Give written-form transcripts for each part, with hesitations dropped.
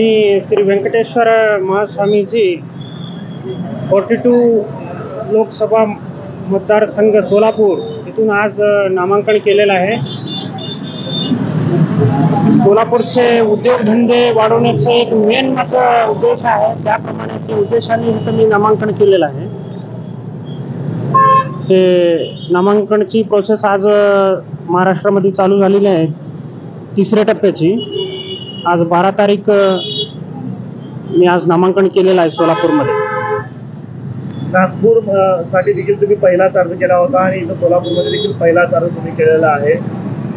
मी श्री व्यंकटेश्वर महास्वामीजी 42 लोकसभा मतदारसंघ सोलापूर इथून आज नामांकन केलेलं आहे। सोलापूरचे उद्योगधंदे वाढवण्याचे एक मेन माझा उद्देश आहे, त्याप्रमाणे ते उद्देशाने इथं मी नामांकन केलेलं आहे। हे नामांकनची प्रोसेस आज महाराष्ट्रामध्ये चालू झालेली आहे, तिसऱ्या टप्प्याची। आज 12 तारीख मी आज नामांकन केलेलं आहे सोलापूरमध्ये। नागपूर साठी देखील तुम्ही पहिलाच अर्ज केला होता आणि इथं सोलापूरमध्ये देखील पहिलाच अर्ज तुम्ही केलेला आहे।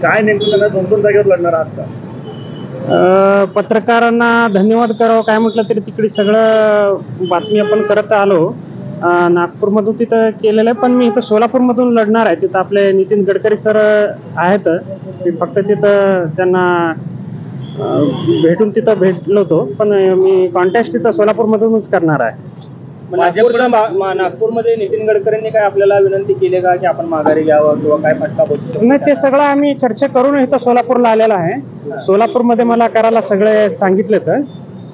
काय नेमकं त्यांना दोन जागेवर लढणार आहात का? पत्रकारांना धन्यवाद करावं काय म्हटलं तरी तिकडे सगळं बातमी आपण करत आलो। नागपूरमधून तिथं केलेलं आहे, पण मी इथं सोलापूरमधून लढणार आहे। तिथं आपले नितीन गडकरी सर आहेत, मी फक्त तिथं त्यांना भेटून तिथं भेटलो होतो, पण मी कॉन्टेस्ट तिथं सोलापूरमधूनच करणार आहे। नागपूरमध्ये नितीन गडकरींनी काय आपल्याला विनंती केली का की आपण माघारी घ्यावं किंवा काय फटका बसतो? नाही, ते सगळं आम्ही चर्चा करून इथं सोलापूरला आलेला आहे। सोलापूरमध्ये मला करायला सगळे सांगितले तर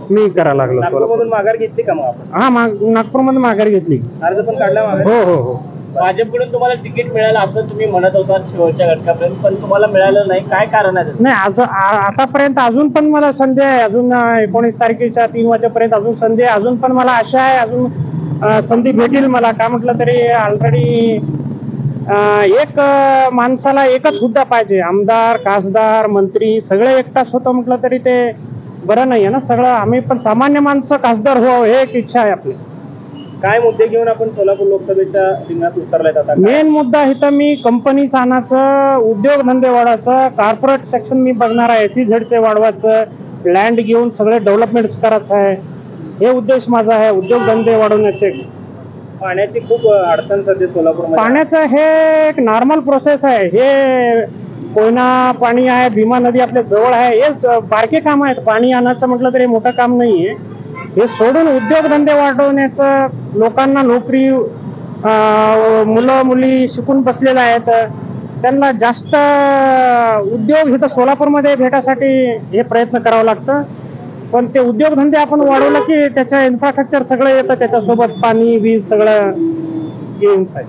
मी करायला लागलो। नागपूरमधून माघार घेतली का मग आपण? हा, नागपूरमध्ये माघार घेतली। अर्ज पण काढला माघार? हो हो हो। भाजपकडून तुम्हाला तिकीट मिळालं असं तुम्ही म्हणत होता शेवटच्या घटकापर्यंत, पण तुम्हाला मिळालं नाही, काय कारण आहे? नाही, आतापर्यंत अजून पण मला संधी आहे, अजून 19 तारखेच्या 3 वाजेपर्यंत अजून संधी आहे। अजून पण मला आशा आहे अजून संधी भेटेल मला। काय म्हटलं तरी ऑलरेडी एक माणसाला एकच हुद्दा पाहिजे, आमदार खासदार मंत्री सगळे एकटाच होतं म्हटलं तरी ते बरं नाही आहे ना। सगळं आम्ही पण सामान्य माणसं खासदार व्हावं हे एक इच्छा आहे आपली। काय मुद्दे घेऊन आपण सोलापूर लोकसभेच्या रिंगणात उतरलाय आता? मेन मुद्दा इथं मी कंपनी आणायचं, उद्योगधंदे वाढवायचं, कॉर्पोरेट सेक्शन मी बघणार आहे, SEZ वाढवायचं, लँड घेऊन सगळे डेव्हलपमेंट करायचं आहे, हे उद्देश माझा आहे, उद्योगधंदे वाढवण्याचे। पाण्याची खूप अडचण सध्या सोलापूरमध्ये। पाण्याचं हे एक नॉर्मल प्रोसेस आहे। हे कोयना पाणी आहे, भीमा नदी आपल्या जवळ आहे, हे बारके काम आहेत। पाणी आणायचं म्हटलं तरी मोठं काम नाही आहे। हे सोडून उद्योगधंदे वाढवण्याचं, लोकांना नोकरी, मुलं मुली शिकून बसलेले आहेत, त्यांना जास्त उद्योग इथं सोलापूरमध्ये भेटासाठी हे प्रयत्न करावं लागतं। पण ते उद्योगधंदे आपण वाढवलं की त्याचं इन्फ्रास्ट्रक्चर सगळं येतं, त्याच्यासोबत पाणी वीज सगळं येऊन जाईल।